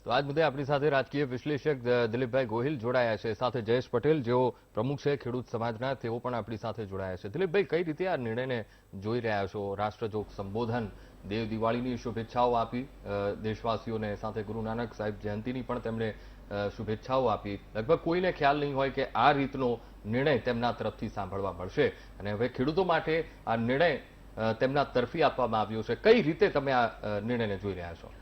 તો આજ મુદ્દે આપણી સાથે રાજકીય વિશ્લેષક દિલીપભાઈ ગોહિલ જોડાયા છે, સાથે જયેશ પટેલ જેઓ પ્રમુખ છે ખેડૂત સમાજના, તેઓ પણ આપણી સાથે જોડાયા છે. દિલીપભાઈ, કઈ રીતે આ નિર્ણયને જોઈ રહ્યા છો? રાષ્ટ્રજોગ સંબોધન, દેવ દિવાળીની શુભેચ્છાઓ આપી દેશવાસીઓને, સાથે ગુરુ નાનક સાહેબ જયંતિની પણ તેમણે શુભેચ્છાઓ આપી. લગભગ કોઈને ખ્યાલ નહીં હોય કે આ રીતનો નિર્ણય તેમના તરફથી સાંભળવા મળશે અને હવે ખેડૂતો માટે આ નિર્ણય તેમના તરફી આપવામાં આવ્યો છે. કઈ રીતે તમે આ નિર્ણયને જોઈ રહ્યા છો?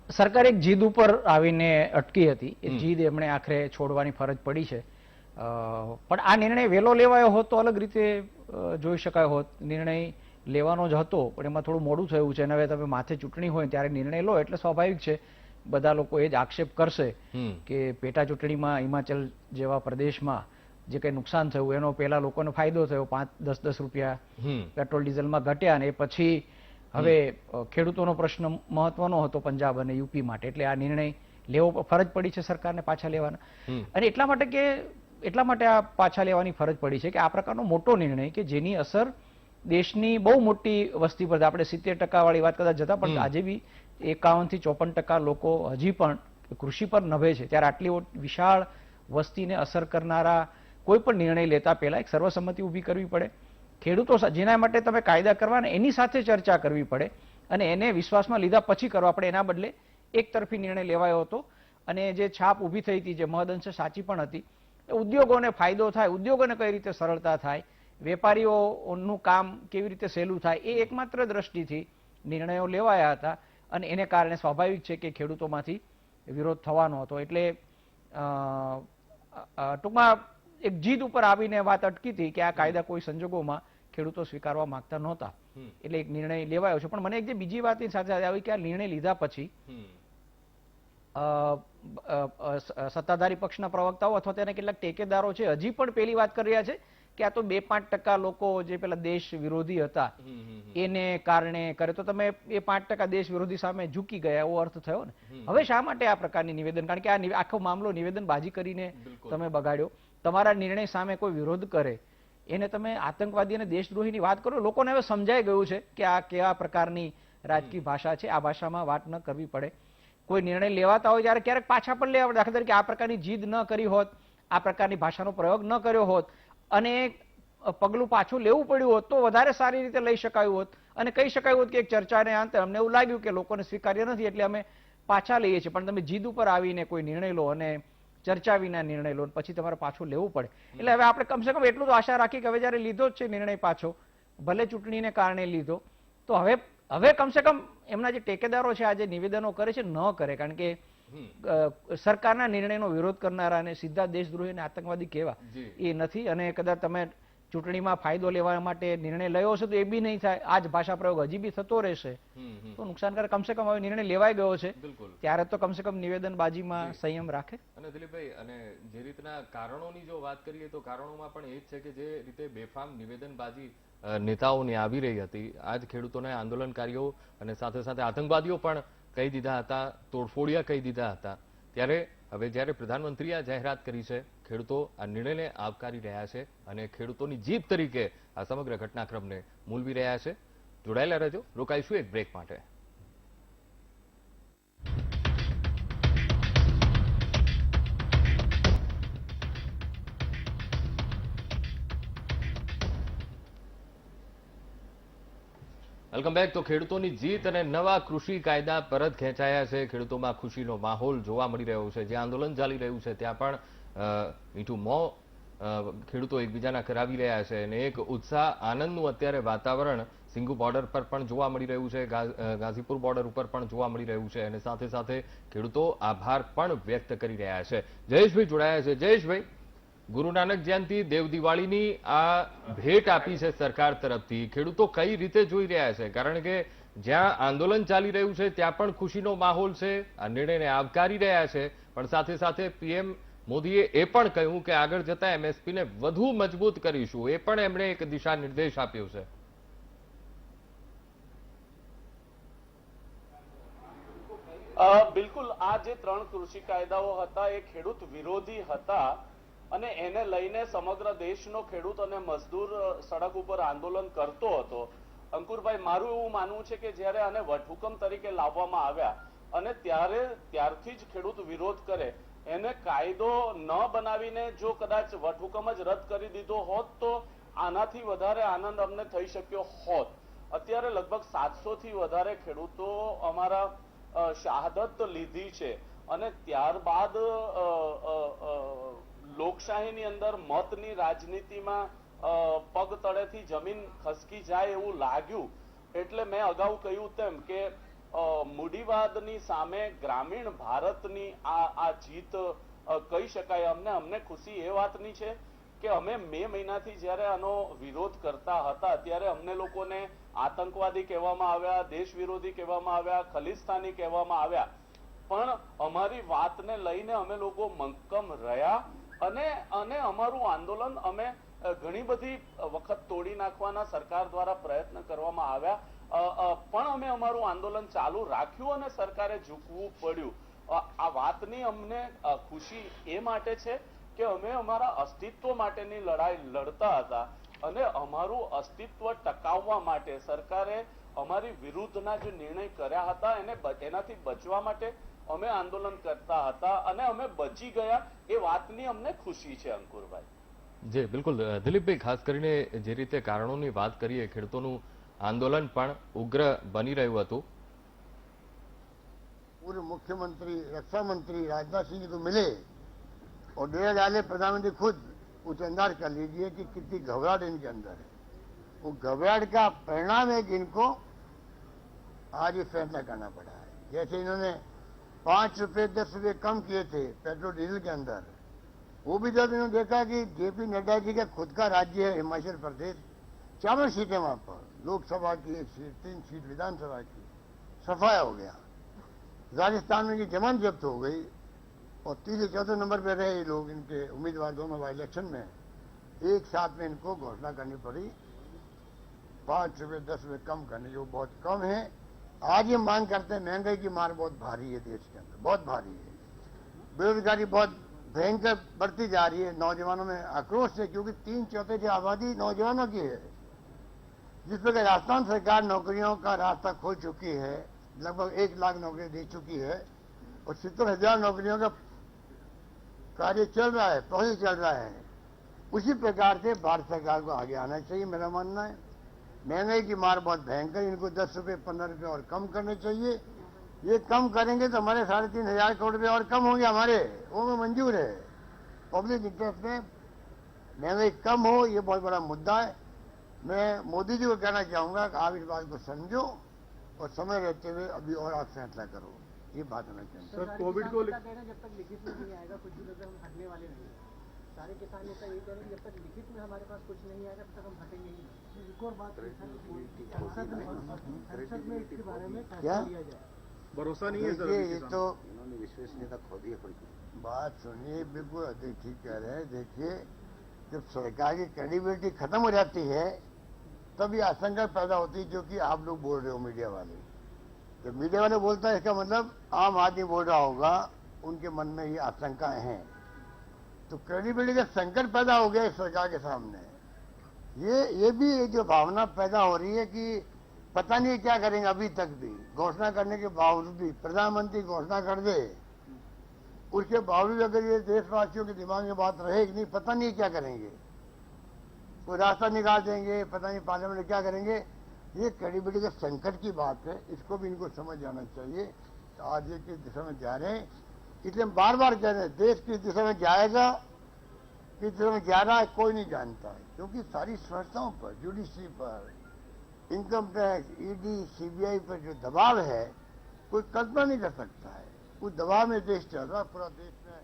સરકાર એક જીદ ઉપર આવીને અટકી હતી. એ જીદ એમણે આખરે છોડવાની ફરજ પડી છે. પણ આ નિર્ણય વહેલો લેવાયો હોત તો અલગ રીતે જોઈ શકાયો હોત. નિર્ણય લેવાનો જ હતો પણ એમાં થોડું મોડું થયું છે અને હવે તમે માથે ચૂંટણી હોય ત્યારે નિર્ણય લો એટલે સ્વાભાવિક છે બધા લોકો એ જ આક્ષેપ કરશે કે પેટા ચૂંટણીમાં હિમાચલ જેવા પ્રદેશમાં જે કંઈ નુકસાન થયું એનો પહેલા લોકોને ફાયદો થયો, 5-10 રૂપિયા પેટ્રોલ ડીઝલમાં ઘટ્યા, અને એ પછી હવે ખેડૂતોનો પ્રશ્ન મહત્વનો હતો પંજાબ અને યુપી માટે, એટલે આ નિર્ણય લેવો ફરજ પડી છે સરકારને પાછા લેવાના. અને એટલા માટે આ પાછા લેવાની ફરજ પડી છે કે આ પ્રકારનો મોટો નિર્ણય કે જેની અસર દેશની બહુ મોટી વસ્તી પર, આપણે 70% વાળી વાત કદાચ જતા પણ આજે બી 51 થી 54% લોકો હજી પણ કૃષિ પર નભે છે. ત્યારે આટલી વિશાળ વસ્તીને અસર કરનારા કોઈ પણ નિર્ણય લેતા પહેલા એક સર્વસંમતિ ઊભી કરવી પડે. ખેડૂતો જેના માટે તમે કાયદા કરવાના એની સાથે ચર્ચા કરવી પડે અને એને વિશ્વાસમાં લીધા પછી કરવા પડે. એના બદલે એક તરફી નિર્ણય લેવાયો હતો અને જે છાપ ઊભી થઈ હતી જે મહદઅંશે સાચી પણ હતી. ઉદ્યોગોને ફાયદો થાય, ઉદ્યોગોને કઈ રીતે સરળતા થાય, વેપારીઓનું કામ કેવી રીતે સહેલું થાય, એ એકમાત્ર દ્રષ્ટિથી નિર્ણયો લેવાયા હતા અને એને કારણે સ્વાભાવિક છે કે ખેડૂતોમાંથી વિરોધ થવાનો હતો. એટલે ટૂંકમાં એક જીદ ઉપર આવીને વાત અટકી હતી કે આ કાયદા કોઈ સંજોગોમાં ખેડૂતો સ્વીકારવા માંગતા નહોતા, એટલે એક નિર્ણય લેવાયો છે. પણ મને એક જે બીજી વાતની સાથે આવી કે આ નિર્ણય લીધા પછી સત્તાધારી પક્ષના પ્રવક્તાઓ અથવા તેના કેટલાક ટેકેદારો છે હજી પણ પેલી વાત કરી રહ્યા છે કે આ તો 2-5% લોકો જે પેલા દેશ વિરોધી હતા એને કારણે કરે, તો તમે એ 5% દેશ વિરોધી સામે ઝૂકી ગયા એવો અર્થ થયો ને. હવે શા માટે આ પ્રકારની નિવેદન? કારણ કે આ આખો મામલો નિવેદનબાજી કરીને તમે બગાડ્યો. તમારા નિર્ણય સામે કોઈ વિરોધ કરે એને તમે આતંકવાદી અને દેશદ્રોહીની વાત કરો. લોકોને હવે સમજાઈ ગયું છે કે આ કેવા પ્રકારની રાજકીય ભાષા છે, આ ભાષામાં વાત ન કરવી પડે. કોઈ નિર્ણય લેવાતા હોય ત્યારે ક્યારેક પાછા પણ લેવા પડે. દાખલા તરીકે આ પ્રકારની જીદ ન કરી હોત, આ પ્રકારની ભાષાનો પ્રયોગ ન કર્યો હોત અને પગલું પાછું લેવું પડ્યું હોત તો વધારે સારી રીતે લઈ શકાયું હોત અને કહી શકાયું હોત કે એક ચર્ચાને અંતે અમને એવું લાગ્યું કે લોકોને સ્વીકાર્ય નથી એટલે અમે પાછા લઈએ છીએ. પણ તમે જીદ ઉપર આવીને કોઈ નિર્ણય લો અને ચર્ચા વિના નિર્ણય લો પછી તમારે પાછું લેવું પડે. એટલે હવે આપણે કમસે કમ એટલું તો આશા રાખી કે હવે જયારે લીધો જ છે નિર્ણય પાછો, ભલે ચૂંટણીને કારણે લીધો, તો હવે કમસે કમ એમના જે ટેકેદારો છે આ જે નિવેદનો કરે છે ન કરે. કારણ કે સરકારના નિર્ણયનો વિરોધ કરનારા અને સીધા દેશદ્રોહી અને આતંકવાદી કહેવા એ નથી. અને કદાચ તમે ચૂંટણીમાં ફાયદો લેવા માટે નિર્ણય લયો હશે તો એ બી નહીં થાય, આ જ ભાષા પ્રયોગ હજી બી થતો રહેશે તો નુકસાનકારક. કમસે કમ હવે નિર્ણય લેવાઈ ગયો છે ત્યારે તો કમસે કમ નિવેદનબાજીમાં સંયમ રાખે. અને દિલીપભાઈ, અને જે રીતના કારણોની જો વાત કરીએ તો કારણોમાં પણ એ જ છે કે જે રીતે બેફામ નિવેદનબાજી નેતાઓની આવી રહી હતી, આજ ખેડૂતોને, આંદોલનકારીઓ અને સાથે સાથે આતંકવાદીઓ પણ કહી દીધા હતા, તોડફોડિયા કહી દીધા હતા, ત્યારે હવે જ્યારે પ્રધાનમંત્રીએ આ જાહેરાત કરી છે, ખેડૂતો આ નિર્ણયને આવકારી રહ્યા છે અને ખેડૂતોની જીત તરીકે આ સમગ્ર ઘટનાક્રમને મૂલવી રહ્યા છે. જોડાયેલા રહેજો, રોકાઈશું એક બ્રેક માટે. Welcome back. તો ખેડૂતોની જીત અને નવા કૃષિ કાયદા પરત ખેંચાયા છે. ખેડૂતોમાં ખુશીનો માહોલ જોવા મળી રહ્યો છે. જ્યાં આંદોલન ચાલી રહ્યું છે ત્યાં પણ મીઠું મોં ખેડૂતો એકબીજાના કરાવી રહ્યા છે અને એક ઉત્સાહ, આનંદનું અત્યારે વાતાવરણ સિંઘુ બોર્ડર પર પણ જોવા મળી રહ્યું છે, ગાઝીપુર બોર્ડર ઉપર પણ જોવા મળી રહ્યું છે અને સાથે સાથે ખેડૂતો આભાર પણ વ્યક્ત કરી રહ્યા છે. જયેશભાઈ જોડાયા છે. જયેશભાઈ, ગુરુ નાનક જયંતિ, દેવ દિવાળીની આ ભેટ આપી છે સરકાર તરફથી, ખેડૂતો કઈ રીતે જોઈ રહ્યા છે? કારણ કે જ્યાં આંદોલન ચાલી રહ્યું છે ત્યાં પણ ખુશીનો માહોલ છે, આ નિર્ણયને આવકારી રહ્યા છે, પણ સાથે સાથે પીએમ મોદીએ એ પણ કહ્યું કે આગળ જતા એમએસપીને વધુ મજબૂત કરીશું, એ પણ એમણે એક દિશા નિર્દેશ આપ્યો છે. બિલકુલ, આ જે 3 કૃષિ કાયદાઓ હતા એ ખેડૂત વિરોધી હતા અને એને લઈને સમગ્ર દેશનો ખેડૂત અને મજદૂર સડક ઉપર આંદોલન કરતો હતો. અંકુરભાઈ, મારું એવું માનવું છે કે જ્યારે આને વટહુકમ તરીકે લાવવામાં આવ્યા અને ત્યારથી જ ખેડૂત વિરોધ કરે, એને કાયદો ન બનાવીને જો કદાચ વટહુકમ જ રદ કરી દીધો હોત તો આનાથી વધારે આનંદ અમને થઈ શક્યો હોત. અત્યારે લગભગ 700 થી વધારે ખેડૂતો અમારા શહાદત લીધી છે અને ત્યારબાદ લોકશાહીની અંદર મતની રાજનીતિમાં પગ તળેથી જમીન ખસકી જાય એવું લાગ્યું. એટલે મેં અગાઉ કહ્યું તેમ કે મૂડીવાદની સામે ગ્રામીણ ભારતની આ જીત કહી શકાય. અમને ખુશી એ વાતની છે કે અમે મે મહિનાથી જ્યારે આનો વિરોધ કરતા હતા ત્યારે અમને લોકોને આતંકવાદી કહેવામાં આવ્યા, દેશ વિરોધી કહેવામાં આવ્યા, ખલિસ્તાની કહેવામાં આવ્યા, પણ અમારી વાતને લઈને અમે લોકો મક્કમ રહ્યા અને અમારું આંદોલન અમે ઘણી બધી વખત તોડી નાખવાના સરકાર દ્વારા પ્રયત્ન કરવામાં આવ્યા, પણ અમે અમારું આંદોલન ચાલુ રાખ્યું અને સરકારે ઝૂકવું પડ્યું. આ વાતની અમને ખુશી એ માટે છે કે અમે અમારા અસ્તિત્વ માટેની લડાઈ લડતા હતા અને અમારું અસ્તિત્વ ટકાવવા માટે સરકારે અમારી વિરુદ્ધના જે નિર્ણય કર્યા હતા એનાથી બચવા માટે અમે આંદોલન કરતા હતા અને અમે બચી ગયા એ વાતની અમને ખુશી છે. અંકુરભાઈ જી બિલકુલ. દિલીપભાઈ, ખાસ કરીને જે રીતે કારણોની વાત કરીએ, ખેડૂતોનું આંદોલન પણ ઉગ્ર બની રહ્યું હતું. पूर्व मुख्यमंत्री रक्षा मंत्री राजनाथ सिंह को मिले और 1.5 डाले प्रधानमंत्री खुद कुछ अंदाज कर लीजिए कि कितनी घबराहट इनके अंदर है. वो घबराहट का परिणाम है कि इनको आज ये फैसला करना पड़ा है. जैसे इन्होंने 5 रुपए 10 रुपए कम किए थे पेट्रोल डीजल के अंदर, वो भी जब इन्होंने देखा कि जेपी नड्डा जी का खुद का राज्य है हिमाचल प्रदेश, 4 सीटें वहां पर, लोकसभा की 1 सीट, 3 सीट विधानसभा की, सफाया हो गया. राजस्थान में की जमानत जब्त हो गई और 3 4 नंबर पे रहे ये लोग, इनके उम्मीदवार दोनों बाई इलेक्शन में. एक साथ में इनको घोषणा करनी पड़ी 5 रुपए 10 रुपए कम करने, जो बहुत कम है. आज ये मांग करते हैं, महंगाई की मार बहुत भारी है देश के अंदर, बहुत भारी है. बेरोजगारी बहुत भयंकर बढ़ती जा रही है. नौजवानों में आक्रोश है क्योंकि 3/4 की आबादी नौजवानों की है. जिस प्रकार राजस्थान सरकार नौकरियों का रास्ता खोल चुकी है, लगभग 1 लाख नौकरियां दे चुकी है और 70,000 नौकरियों का कार्य चल रहा है, प्रोसेस चल रहा है. उसी प्रकार से भारत सरकार को आगे आना चाहिए, मेरा मानना है. महंगाई की मार बहुत भयंकर, इनको 10 रुपए 15 रुपए और कम करने चाहिए. ये कम करेंगे तो हमारे 3,500 करोड़ रुपए और कम होंगे हमारे, वो में मंजूर है. पब्लिक इंटरेस्ट में महंगाई कम हो, ये बहुत बड़ा मुद्दा है. मैं मोदी जी को कहना चाहूंगा कि आप इस बात को समझो और समय रहते हुए अभी और आप फैसला करो, ये बात होना चाहिए. सर कोविड को जब तक लिखित में नहीं आएगा कुछ भी हम हटने वाले नहीं. सारे किसान नेता ये कह रहे हैं जब तक लिखित में हमारे पास कुछ नहीं आएगा तब तक हम हटेंगे ही नहीं. एक और बात संसद में इसके बारे में क्या लिया जाए, भरोसा नहीं है सर. ये तो इन्होंने विश्वसनीयता खो दी है. बात सुनिए, बिल्कुल ठीक कह रहे हैं. देखिए, जब सरकार की क्रेडिबिलिटी खत्म हो जाती है तब ये आशंका पैदा होती है जो कि आप लोग बोल रहे हो मीडिया वाले. जब मीडिया वाले बोलता है इसका मतलब आम आदमी बोल रहा होगा, उनके मन में ये आशंकाएं हैं. तो क्रेडिबिलिटी का संकट पैदा हो गया इस सरकार के सामने. ये भी जो भावना पैदा हो रही है कि पता नहीं क्या करेंगे. अभी तक भी घोषणा करने के बावजूद भी प्रधानमंत्री घोषणा कर दे, उसके बावजूद अगर ये देशवासियों के दिमाग में बात रहेगी नहीं, पता नहीं क्या करेंगे. कोई रास्ता निकाल देंगे, पता नहीं पार्लियामेंट में क्या करेंगे. ये क्रेडिबिलिटी का संकट की बात है, इसको भी इनको समझ जाना चाहिए. तो आज ये किस दिशा में जा रहे हैं, इसलिए हम बार बार कह रहे हैं देश किस दिशा में जाएगा, किस दिशा में जा रहा है कोई नहीं जानता है. क्योंकि सारी संस्थाओं पर, जुडिशरी पर, इनकम टैक्स, ईडी, सीबीआई पर जो दबाव है कोई कल्पना नहीं कर सकता है. उस दबाव में देश चल रहा है, पूरा देश में.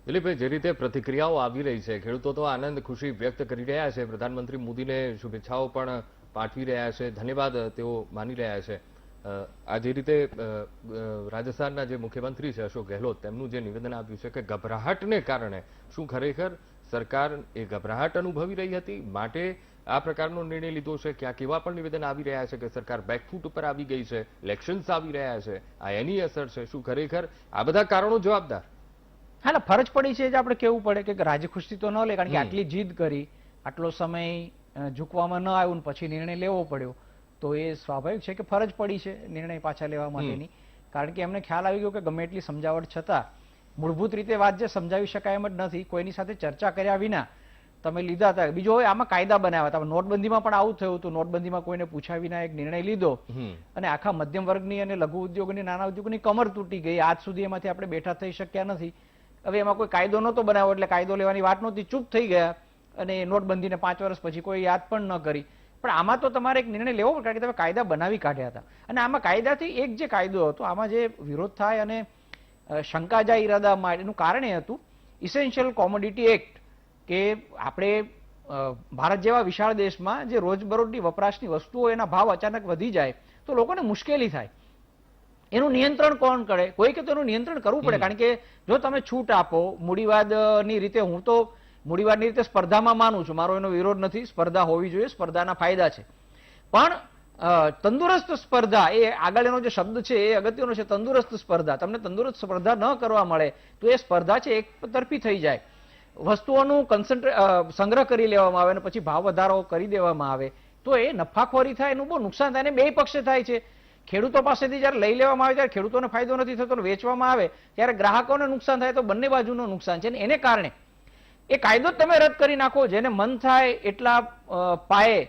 દિલીપભાઈ, જે રીતે પ્રતિક્રિયાઓ આવી રહી છે, ખેડૂતો તો આનંદ ખુશી વ્યક્ત કરી રહ્યા છે, પ્રધાનમંત્રી મોદીને શુભેચ્છાઓ પણ પાઠવી રહ્યા છે, ધન્યવાદ તેઓ માની રહ્યા છે. આ જે રીતે રાજસ્થાનના જે મુખ્યમંત્રી છે અશોક ગેહલોત, તેમનું જે નિવેદન આવ્યું છે કે ગભરાહટને કારણે શું ખરેખર સરકાર એ ગભરાહટ અનુભવી રહી હતી માટે આ પ્રકારનો નિર્ણય લીધો છે? ક્યાંક એવા પણ નિવેદન આવી રહ્યા છે કે સરકાર બેકફૂટ ઉપર આવી ગઈ છે, ઇલેક્શન્સ આવી રહ્યા છે, આ એની અસર છે? શું ખરેખર આ બધા કારણો જવાબદાર? હા, ને ફરજ પડી છે જ આપણે કેવું પડે કે રાજી ખુશી તો ન લે, કારણ કે આટલી જીદ કરી, આટલો સમય ઝૂકવામાં ન આવ્યું, પછી નિર્ણય લેવો પડ્યો. તો એ સ્વાભાવિક છે કે ફરજ પડી છે નિર્ણય પાછા લેવા માટેની, કારણ કે એમને ખ્યાલ આવી ગયો કે ગમે એટલી સમજાવટ છતાં મૂળભૂત રીતે વાત જે સમજાવી શકાય એમ જ નથી, કોઈની સાથે ચર્ચા કર્યા વિના તમે લીધા હતા. બીજો હોય આમાં કાયદા બનાવ્યા હતા, નોટબંધીમાં પણ આવું થયું હતું. નોટબંધીમાં કોઈને પૂછ્યા વિના એક નિર્ણય લીધો અને આખા મધ્યમ વર્ગની અને લઘુ ઉદ્યોગની નાના ઉદ્યોગની કમર તૂટી ગઈ. આજ સુધી એમાંથી આપણે બેઠા થઈ શક્યા નથી. હવે એમાં કોઈ કાયદો નહોતો બનાવ્યો એટલે કાયદો લેવાની વાત નહોતી, ચૂપ થઈ ગયા અને નોટબંધીને 5 વર્ષ પછી કોઈ યાદ પણ ન કરી. પણ આમાં તો તમારે એક નિર્ણય લેવો પડે, કારણ કે તમે કાયદા બનાવી કાઢ્યા હતા. અને આમાં કાયદાથી એક જે કાયદો હતો, આમાં જે વિરોધ થાય અને શંકા જાય ઈરાદામાં, એનું કારણ એ હતું ઇસેન્શિયલ કોમોડિટી એક્ટ, કે આપણે ભારત જેવા વિશાળ દેશમાં જે રોજબરોજની વપરાશની વસ્તુઓ એના ભાવ અચાનક વધી જાય તો લોકોને મુશ્કેલી થાય. એનું નિયંત્રણ કોણ કરે? કોઈ કે તેનું નિયંત્રણ કરવું પડે, કારણ કે જો તમે છૂટ આપો મૂડીવાદની રીતે, હું તો મૂડીવાદની રીતે સ્પર્ધામાં માનું છું, મારો એનો વિરોધ નથી, સ્પર્ધા હોવી જોઈએ, સ્પર્ધાના ફાયદા છે, પણ તંદુરસ્ત સ્પર્ધા, એ આગળ એનો જે શબ્દ છે એ અગત્યનો છે, તંદુરસ્ત સ્પર્ધા. તમને તંદુરસ્ત સ્પર્ધા ન કરવા મળે તો એ સ્પર્ધા છે એક તરફી થઈ જાય, વસ્તુઓનું સંગ્રહ કરી લેવામાં આવે અને પછી ભાવ વધારો કરી દેવામાં આવે તો એ નફાખોરી થાય, એનું બહુ નુકસાન થાય અને બે પક્ષે થાય છે. ખેડૂતો પાસેથી જયારે લઈ લેવામાં આવે ત્યારે ખેડૂતોને ફાયદો નથી થતો, વેચવામાં આવે ત્યારે ગ્રાહકોને નુકસાન થાય, તો બંને બાજુનું નુકસાન છે. એને કારણે એ કાયદો તમે રદ કરી નાખો, જેને મન થાય એટલા પાયે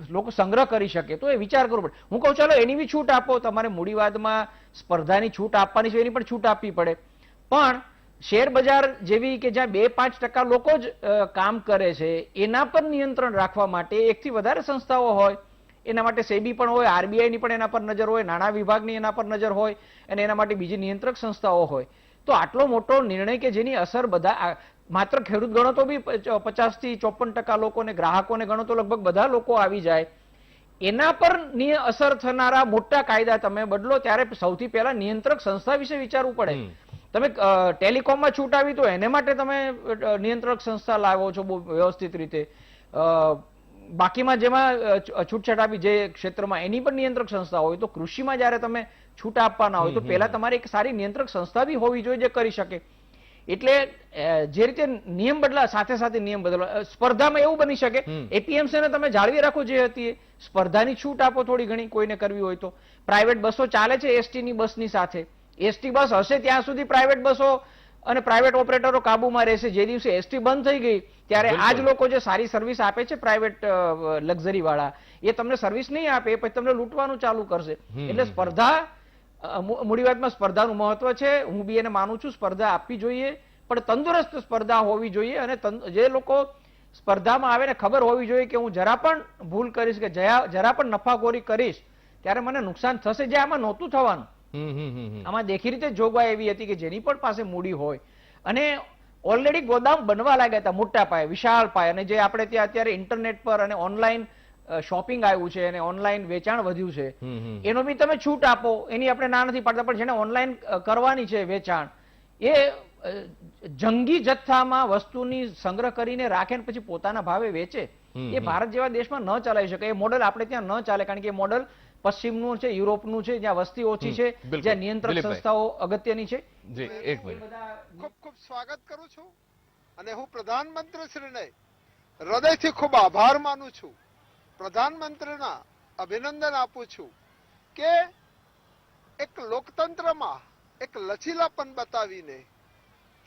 લોકો સંગ્રહ કરી શકે, તો એ વિચાર કરવો પડે. હું કહું ચાલો એની બી છૂટ આપો, તમારે મૂડીવાદમાં સ્પર્ધાની છૂટ આપવાની છે એની પણ છૂટ આપવી પડે, પણ શેર બજાર જેવી કે જ્યાં 2-5% લોકો જ કામ કરે છે એના પર નિયંત્રણ રાખવા માટે 1 થી વધારે સંસ્થાઓ હોય, એના માટે સેબી પણ હોય, આરબીઆઈની પણ એના પર નજર હોય, નાણાં વિભાગની એના પર નજર હોય અને એના માટે બીજી નિયંત્રક સંસ્થાઓ હોય, તો આટલો મોટો નિર્ણય કે જેની અસર બધા, માત્ર ખેડૂત ગણો તો બી 50 થી 54% લોકોને, ગ્રાહકોને ગણો તો લગભગ બધા લોકો આવી જાય, એના પર અસર થનારા મોટા કાયદા તમે બદલો ત્યારે સૌથી પહેલા નિયંત્રક સંસ્થા વિશે વિચારવું પડે. તમે ટેલિકોમમાં છૂટ આવી તો એને માટે તમે નિયંત્રક સંસ્થા લાવો છો બહુ વ્યવસ્થિત રીતે, બાકીમાં જેમાં છૂટછાટ આપી જે ક્ષેત્રમાં એની પણ નિયંત્રક સંસ્થા હોય, તો કૃષિમાં જયારે તમે છૂટ આપવાના હોય તો પહેલા તમારે એક સારી નિયંત્રક સંસ્થા બી હોવી જોઈએ જે કરી શકે. એટલે જે રીતે નિયમ બદલા સાથે સાથે નિયમ બદલવા, સ્પર્ધામાં એવું બની શકે એપીએમસી ને તમે જાળવી રાખો જે હતી, સ્પર્ધાની છૂટ આપો થોડી ઘણી કોઈને કરવી હોય તો. પ્રાઇવેટ બસો ચાલે છે એસટી ની બસની સાથે, એસટી બસ હશે ત્યાં સુધી પ્રાઇવેટ બસો અને પ્રાઇવેટ ઓપરેટરો કાબુમાં રહેશે. જે દિવસે એસટી બંધ થઈ ગઈ ત્યારે આ જ લોકો જે સારી સર્વિસ આપે છે પ્રાઇવેટ લક્ઝરી વાળા, એ તમને સર્વિસ નહીં આપે, પછી તમને લૂંટવાનું ચાલુ કરશે. એટલે સ્પર્ધા, મૂડીવાદમાં સ્પર્ધાનું મહત્વ છે, હું બી એને માનું છું, સ્પર્ધા આપવી જોઈએ, પણ તંદુરસ્ત સ્પર્ધા હોવી જોઈએ. અને જે લોકો સ્પર્ધામાં આવે ને ખબર હોવી જોઈએ કે હું જરા પણ ભૂલ કરીશ કે જરા પણ નફાખોરી કરીશ ત્યારે મને નુકસાન થશે, જે આમાં નહોતું થવાનું. આમાં દેખી રીતે જોગવાઈ એવી હતી કે જેની પણ પાસે મૂડી હોય અને ઓલરેડી ગોદામ બનવા લાગ્યા હતા મોટા પાયે, વિશાળ પાયે, અને જે આપણે ત્યાં અત્યારે ઇન્ટરનેટ પર અને ઓનલાઈન શોપિંગ આવ્યું છે અને ઓનલાઈન વેચાણ વધ્યું છે, એનો બી તમે છૂટ આપો, એની આપણે ના નથી પાડતા, પણ જેને ઓનલાઈન કરવાની છે વેચાણ, એ જંગી જથ્થામાં વસ્તુની સંગ્રહ કરીને રાખે ને પછી પોતાના ભાવે વેચે, એ ભારત જેવા દેશમાં ન ચલાવી શકે. એ મોડલ આપણે ત્યાં ન ચાલે, કારણ કે એ મોડલ પશ્ચિમનું છે, યુરોપનું છે, જ્યાં વસ્તી ઓછી છે, જ્યાં નિયંત્રક સંસ્થાઓ અગત્યની છે. ખૂબ ખૂબ સ્વાગત કરું છું અને હું પ્રધાનમંત્રીશ્રીને હૃદયથી ખૂબ આભાર માનું છું. પ્રધાનમંત્રીના અભિનંદન આપું છું કે એક લોકતંત્રમાં એક લચીલાપન બતાવીને,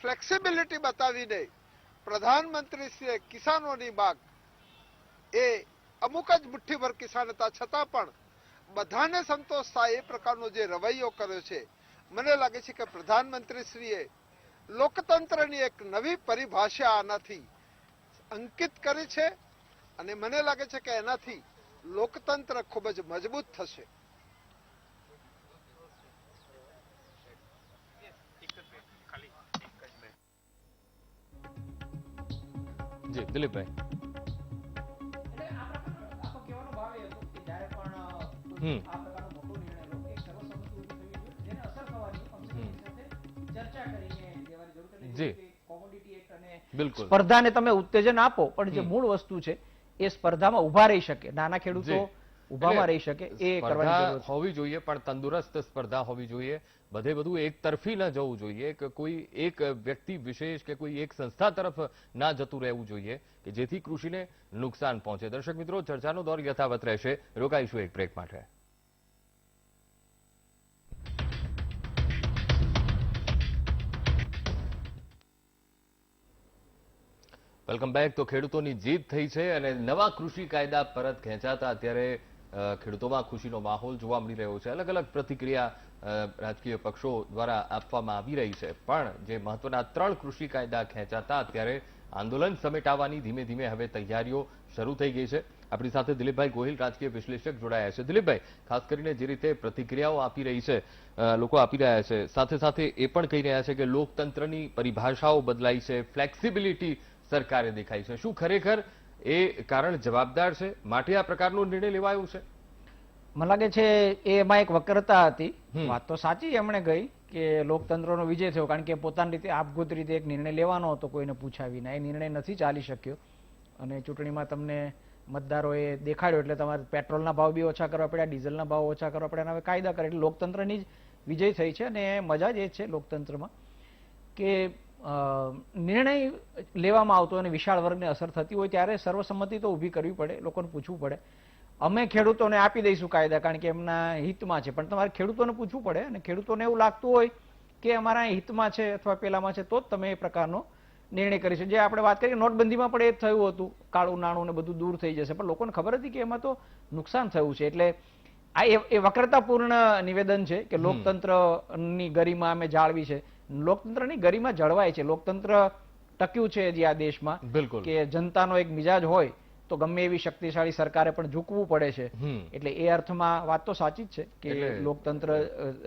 ફ્લેક્સિબિલિટી બતાવીને પ્રધાનમંત્રીશ્રીએ કિસાનોની માગ, એ અમુક જ મુઠ્ઠીભર કિસાન હતા છતાં પણ બધાને સંતોષ થાય એ પ્રકારનો જે રવૈયો કર્યો છે, મને લાગે છે કે પ્રધાનમંત્રીશ્રીએ લોકતંત્રની એક નવી પરિભાષા આનાથી અંકિત કરી છે અને મને લાગે છે કે એનાથી લોકતંત્ર ખૂબ જ મજબૂત થશે. જી દિલીપભાઈ. સ્પર્ધાને તમે ઉત્તેજન આપો, પણ જે મૂળ વસ્તુ છે એ સ્પર્ધામાં ઉભા રહી શકે. નાના ખેડૂતો ઉભામાં રહી શકે એ કરવાની સ્પર્ધા જરૂર છે. હોવી જોઈએ, પણ તંદુરસ્ત સ્પર્ધા હોવી જોઈએ. બધે બધું એક તરફી ન જવું જોઈએ કે કોઈ એક વ્યક્તિ વિશેષ કે કોઈ એક સંસ્થા તરફ ના જતું રહેવું જોઈએ કે જેથી કૃષિને નુકસાન પહોંચે. દર્શક મિત્રો, ચર્ચાનો દોર યથાવત રહેશે. રોકાઈશું એક બ્રેક માટે. Welcome back. તો ખેડૂતોની જીત થઈ છે અને નવા કૃષિ કાયદા પરત ખેંચાતા અત્યારે ખેડૂતોમાં ખુશીનો માહોલ જોવા મળી રહ્યો છે. અલગ અલગ પ્રતિક્રિયા રાજકીય પક્ષો દ્વારા આપવામાં આવી રહી છે. પણ જે મહત્વના 3 કૃષિ કાયદા ખેંચાતા અત્યારે આંદોલન સમેટાવવાની ધીમે ધીમે હવે તૈયારીઓ શરૂ થઈ ગઈ છે. આપણી સાથે દિલીપભાઈ ગોહિલ, રાજકીય વિશ્લેષક, જોડાયા છે. દિલીપભાઈ, ખાસ કરીને જે રીતે પ્રતિક્રિયાઓ આપી રહી છે, લોકો આપી રહ્યા છે, સાથે સાથે એ પણ કહી રહ્યા છે કે લોકતંત્રની પરિભાષાઓ બદલાઈ છે, ફ્લેક્સિબિલિટી સરકારે દેખાઈ છે. શું ખરેખર એ કારણ જવાબદાર છે માટે આ પ્રકારનો નિર્ણય લેવાયો છે? મને લાગે છે એમાં એક વક્રતા હતી. વાત તો સાચી એમણે ગઈ કે લોકતંત્રનો વિજય થયો, કારણ કે પોતાની રીતે આપઘૂત રીતે એક નિર્ણય લેવાનો હતો કોઈને પૂછ્યા વિના. એ નિર્ણય નથી ચાલી શક્યો અને ચૂંટણીમાં તમને મતદારોએ દેખાડ્યો એટલે તમારે પેટ્રોલના ભાવ બી ઓછા કરવા પડ્યા, ડીઝલના ભાવ ઓછા કરવા પડ્યા. હવે કાયદા કરે એટલે લોકતંત્રની જ વિજય થઈ છે. અને મજા જ એ છે લોકતંત્રમાં કે નિર્ણય લેવામાં આવતો અને વિશાળ વર્ગને અસર થતી હોય ત્યારે સર્વસંમતિ તો ઊભી કરવી પડે, લોકોને પૂછવું પડે. અમે ખેડૂતોને આપી દઈશું કાયદા કારણ કે એમના હિતમાં છે, પણ તમારે ખેડૂતોને પૂછવું પડે. અને ખેડૂતોને એવું લાગતું હોય કે અમારા હિતમાં છે અથવા પેલામાં છે તો જ તમે એ પ્રકારનો નિર્ણય કરી છે. જે આપણે વાત કરીએ નોટબંધીમાં પણ એ જ થયું હતું, કાળું નાણું ને બધું દૂર થઈ જશે, પણ લોકોને ખબર હતી કે એમાં તો નુકસાન થયું છે. એટલે આ એ વક્રતાપૂર્ણ નિવેદન છે કે લોકતંત્રની ગરિમા અમે જાળવી છે. લોકતંત્રની ગરિમા જળવાય છે. લોકતંત્ર ટક્યું છે જે આ દેશમાં કે જનતાનો એક મિજાજ હોય તો ગમે એવી શક્તિશાળી સરકારે પણ ઝૂકવું પડે છે. એટલે એ અર્થમાં વાત તો સાચી જ છે કે લોકતંત્ર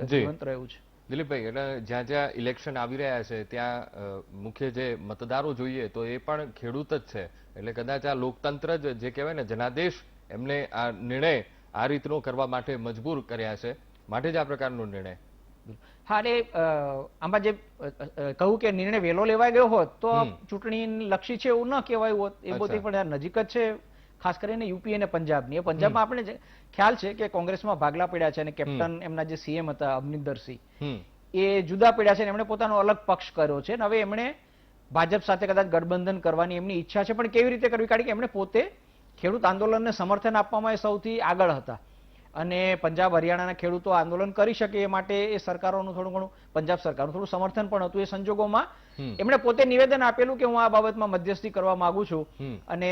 જીવંત રહ્યું છે. દિલીપભાઈ, એટલે જ્યાં જ્યાં ઇલેક્શન આવી રહ્યા છે ત્યાં મુખ્ય જે મતદારો જોઈએ તો એ પણ ખેડૂત જ છે. એટલે કદાચ આ લોકતંત્ર જ જે કહેવાય ને જનાદેશ એમને આ નિર્ણય આ રીતનો કરવા માટે મજબૂર કર્યા છે, માટે જ આ પ્રકારનો નિર્ણય. હા, એટલે આમાં જે કહું કે નિર્ણય વહેલો લેવાઈ ગયો હોત તો ચૂંટણી લક્ષી છે એવું ન કહેવાયું હોત. એ બધી પણ નજીક જ છે, ખાસ કરીને યુપી અને પંજાબની. પંજાબમાં આપણે ખ્યાલ છે કે કોંગ્રેસમાં ભાગલા પડ્યા છે અને કેપ્ટન એમના જે સીએમ હતા અમરિન્દરસિંહ એ જુદા પડ્યા છે અને એમણે પોતાનો અલગ પક્ષ કર્યો છે. હવે એમણે ભાજપ સાથે કદાચ ગઠબંધન કરવાની એમની ઈચ્છા છે, પણ કેવી રીતે કરવી? કારણ કે એમણે પોતે ખેડૂત આંદોલનને સમર્થન આપવામાં એ સૌથી આગળ હતા અને પંજાબ હરિયાણાના ખેડૂતો આંદોલન કરી શકે એ માટે એ સરકારોનું થોડું ઘણું, પંજાબ સરકારનું થોડું સમર્થન પણ હતું. એ સંજોગોમાં એમણે પોતે નિવેદન આપેલું કે હું આ બાબતમાં મધ્યસ્થી કરવા માંગુ છું અને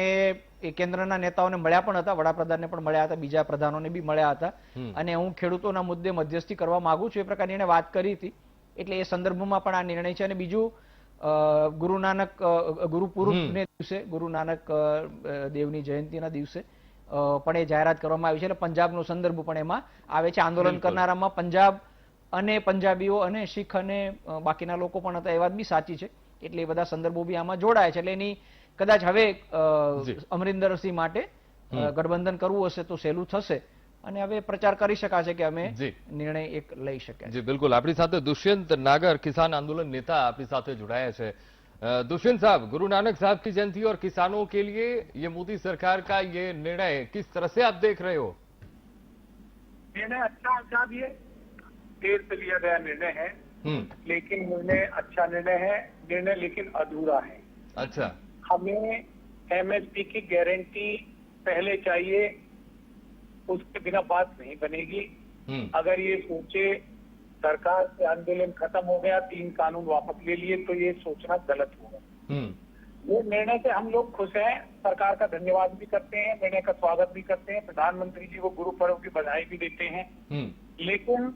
એ કેન્દ્રના નેતાઓને મળ્યા પણ હતા, વડાપ્રધાનને પણ મળ્યા હતા, બીજા પ્રધાનોને બી મળ્યા હતા અને હું ખેડૂતોના મુદ્દે મધ્યસ્થી કરવા માંગુ છું એ પ્રકારની એને વાત કરી હતી. એટલે એ સંદર્ભમાં પણ આ નિર્ણય છે. અને બીજું ગુરુ નાનક ગુરુપુરુષને દિવસે, ગુરુ નાનક દેવની જયંતિના દિવસે પણ એ જાહેરાત કરવામાં આવી છે. એટલે પંજાબનો સંદર્ભ પણ એમાં આવે છે. આંદોલન કરનારામાં પંજાબ અને પંજાબીઓ અને શીખ અને બાકીના લોકો પણ હતા, એ વાત બી સાચી છે. એટલે એ બધા સંદર્ભો બી આમાં જોડાય છે. એટલે એની કદાચ હવે અમરિન્દરસિંહ માટે ગઠબંધન કરવું હશે તો સહેલું થશે અને હવે પ્રચાર કરી શકાશે કે અમે નિર્ણય એક લઈ શક્યા. જી બિલકુલ. આપણી સાથે દુષ્યંત નાગર, કિસાન આंदोलन नेता, આપણી સાથે જોડાયા છે. दुष्यंत साहब, गुरु नानक साहब की जयंती और किसानों के लिए ये मोदी सरकार का ये निर्णय किस तरह से आप देख रहे हो? निर्णय अच्छा साहब, ये देर से लिया गया निर्णय है, लेकिन निर्णय अच्छा निर्णय है. निर्णय लेकिन अधूरा है. अच्छा, हमें एमएसपी की गारंटी पहले चाहिए, उसके बिना बात नहीं बनेगी. अगर ये सोचे सरकार से आंदोलन खत्म हो गया, 3 कानून वापस ले लिए, तो ये सोचना गलत होगा. ये निर्णय से हम लोग खुश हैं, सरकार का धन्यवाद भी करते हैं, निर्णय का स्वागत भी करते हैं, प्रधानमंत्री जी को गुरु पर्व की बधाई भी देते हैं. लेकिन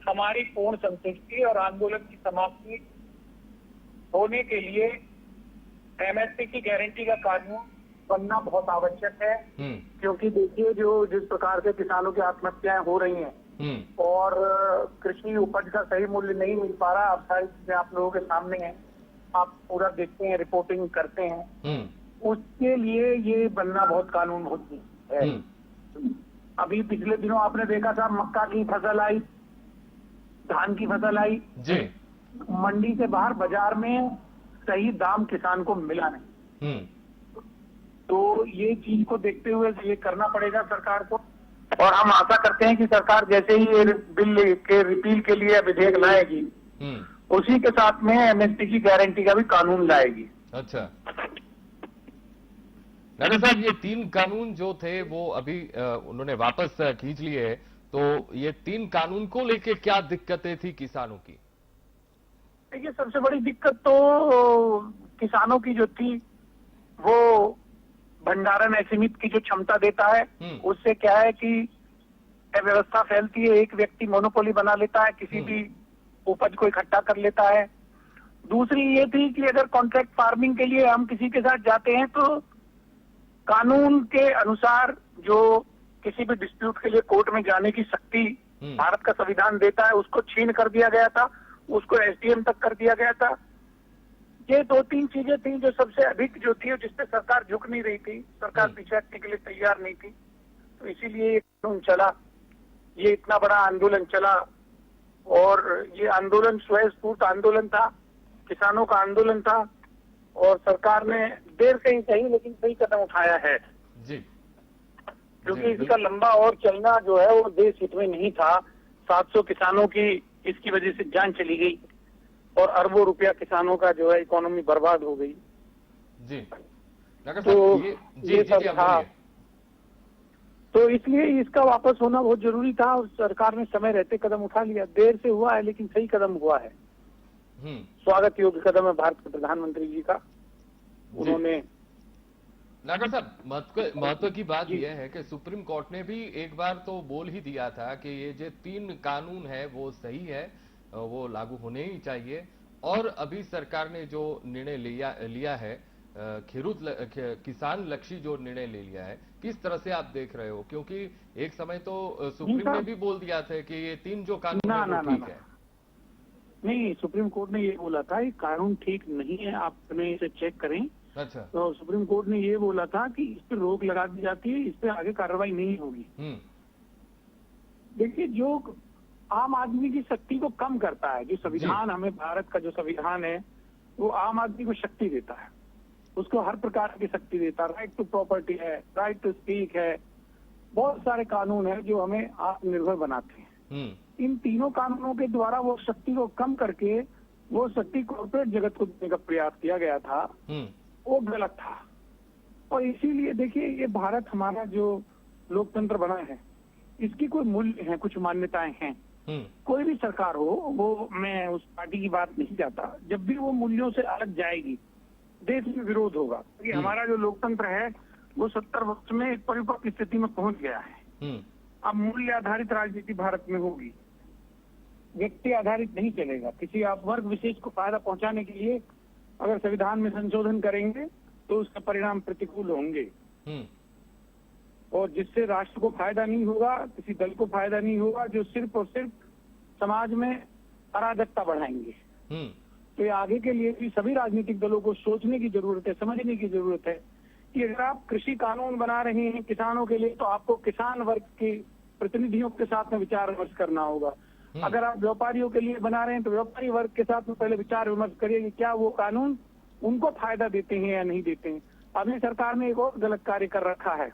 हमारी पूर्ण संतुष्टि और आंदोलन की समाप्ति होने के लिए एमएसपी की गारंटी का कानून बनना बहुत आवश्यक है. क्योंकि देखिए जो जिस प्रकार से किसानों की आत्महत्याएं हो रही हैं और कृषि उपज का सही मूल्य नहीं मिल पा रहा, अब सारी चीजें आप लोगों के सामने हैं, आप पूरा देखते हैं, रिपोर्टिंग करते हैं, उसके लिए ये बनना बहुत कानून होती है. अभी पिछले दिनों आपने देखा था मक्का की फसल आई, धान की फसल आई, मंडी से बाहर बाजार में सही दाम किसान को मिला नहीं. तो ये चीज को देखते हुए ये करना पड़ेगा सरकार को. और हम आशा करते हैं कि सरकार जैसे ही ये बिल के रिपील के लिए विधेयक लाएगी, उसी के साथ में एमएसपी की गारंटी का भी कानून लाएगी। अच्छा डॉक्टर साहब, ये 3 कानून जो थे वो अभी उन्होंने वापस खींच लिए हैं, तो ये 3 कानून को लेके क्या दिक्कतें थी किसानों की? देखिए, सबसे बड़ी दिक्कत तो किसानों की जो थी वो भंडारण असीमित की जो क्षमता देता है, उससे क्या है कि अव्यवस्था फैलती है, एक व्यक्ति मोनोपोली बना लेता है, किसी भी उपज को इकट्ठा कर लेता है। दूसरी ये थी कि अगर कॉन्ट्रैक्ट फार्मिंग के लिए हम किसी के साथ जाते हैं तो कानून के अनुसार जो किसी भी डिस्प्यूट के लिए कोर्ट में जाने की शक्ति भारत का संविधान देता है, उसको छीन कर दिया गया था, उसको एसडीएम तक कर दिया गया था। ये 2-3 चीजें थी जो सबसे अधिक जो थी, जिसपे सरकार झुक नहीं रही थी, सरकार पीछे हटने के लिए तैयार नहीं थी। तो इसीलिए ये कानून चला, ये इतना बड़ा आंदोलन चला, और ये आंदोलन स्वयंस्फूर्त आंदोलन था, किसानों का आंदोलन था, और सरकार ने देर से ही सही लेकिन सही कदम उठाया है जी, क्योंकि इसका लंबा और चलना जो है वो देश हित में नहीं था। 700 किसानों की इसकी वजह से जान चली गई और अरबों रुपया किसानों का जो है इकोनॉमी बर्बाद हो गई। जी डॉक्टर तो साहब, ये सब था, तो इसलिए इसका वापस होना बहुत जरूरी था और सरकार ने समय रहते कदम उठा लिया। देर से हुआ है लेकिन सही कदम हुआ है। स्वागत योग्य कदम है भारत के प्रधानमंत्री जी का। उन्होंने डॉक्टर साहब, महत्व की बात यह है कि सुप्रीम कोर्ट ने भी एक बार तो बोल ही दिया था कि ये जो 3 कानून है वो सही है, वो लागू होने ही चाहिए। और अभी सरकार ने जो निर्णय लिया है, किसान लक्षी जो निर्णय ले लिया है, किस तरह से आप देख रहे हो? क्योंकि एक समय तो सुप्रीम ने भी बोल दिया था कि ये 3 जो कानून है वो ठीक है। नहीं, सुप्रीम कोर्ट ने ये बोला था ये कानून ठीक नहीं है, आप इसे चेक करें। अच्छा। तो सुप्रीम कोर्ट ने ये बोला था कि इस पर रोक लगा दी जाती है, इस पर आगे कार्रवाई नहीं होगी। देखिए, जो आम आदमी की शक्ति को कम करता है, जो संविधान हमें भारत का जो संविधान है वो आम आदमी को शक्ति देता है, उसको हर प्रकार की शक्ति देता है। राइट टू प्रॉपर्टी है, राइट टू स्पीक है, बहुत सारे कानून है जो हमें आत्मनिर्भर बनाते हैं। इन तीनों कानूनों के द्वारा वो शक्ति को कम करके वो शक्ति कॉर्पोरेट जगत को देने का प्रयास किया गया था, वो गलत था। और इसीलिए देखिए, ये भारत हमारा जो लोकतंत्र बना है, इसकी कोई मूल्य है, कुछ मान्यताएं हैं। कोई भी सरकार हो, वो मैं उस पार्टी की बात नहीं चाहता, जब भी वो मूल्यों से अलग जाएगी देश में विरोध होगा। क्योंकि हमारा जो लोकतंत्र है वो 70 वर्ष में एक परिपक्व स्थिति में पहुंच गया है। अब मूल्य आधारित राजनीति भारत में होगी, व्यक्ति आधारित नहीं चलेगा। किसी आप वर्ग विशेष को फायदा पहुंचाने के लिए अगर संविधान में संशोधन करेंगे तो उसका परिणाम प्रतिकूल होंगे, और जिससे राष्ट्र को फायदा नहीं होगा, किसी दल को फायदा नहीं होगा, जो सिर्फ और सिर्फ समाज में अराजकता बढ़ाएंगे। तो ये आगे के लिए भी सभी राजनीतिक दलों को सोचने की जरूरत है, समझने की जरूरत है कि अगर आप कृषि कानून बना रहे हैं किसानों के लिए, तो आपको किसान वर्ग के प्रतिनिधियों के साथ में विचार विमर्श करना होगा। अगर आप व्यापारियों के लिए बना रहे हैं तो व्यापारी वर्ग के साथ में पहले विचार विमर्श करिए कि क्या वो कानून उनको फायदा देते हैं या नहीं देते हैं। अभी सरकार ने एक और गलत कार्य कर रखा है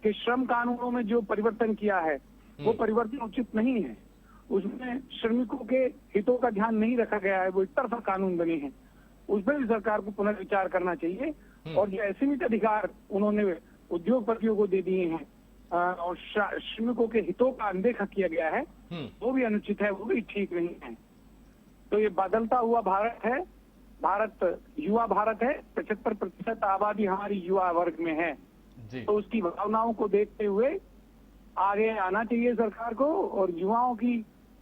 कि श्रम कानूनों में जो परिवर्तन किया है वो परिवर्तन उचित नहीं है। उसमें श्रमिकों के हितों का ध्यान नहीं रखा गया है, वो एक तरफा कानून बने हैं। उसमें भी सरकार को पुनर्विचार करना चाहिए। और जो असीमित अधिकार उन्होंने उद्योगपतियों को दे दिए हैं और श्रमिकों के हितों का अनदेखा किया गया है, वो भी अनुचित है, वो भी ठीक नहीं है। तो ये बदलता हुआ भारत है, भारत युवा भारत है, 75% आबादी हमारी युवा वर्ग में है। तो उसकी भावनाओं को देखते हुए आगे आना चाहिए सरकार को, और युवाओं की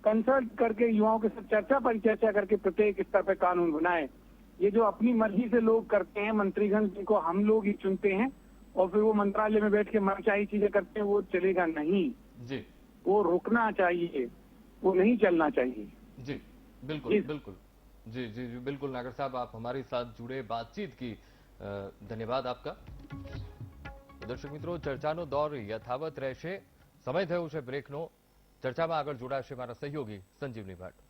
कंसल्ट करके, युवाओं के साथ चर्चा परिचर्चा करके प्रत्येक स्तर पर कानून बनाए। ये जो अपनी मर्जी से लोग करते हैं, मंत्रीगण जिनको हम लोग ही चुनते हैं और फिर वो मंत्रालय में बैठ के मनचाही चीजें करते हैं, वो चलेगा नहीं जी। वो रुकना चाहिए, वो नहीं चलना चाहिए जी। बिल्कुल बिल्कुल जी जी जी बिल्कुल। नागर साहब, आप हमारे साथ जुड़े, बातचीत की, धन्यवाद आपका। દર્શક મિત્રો, ચર્ચાનો દોર યથાવત રહેશે। સમય થયો છે બ્રેકનો। ચર્ચામાં આગળ જોડાશે મારા સહયોગી સંજીવની ભટ્ટ।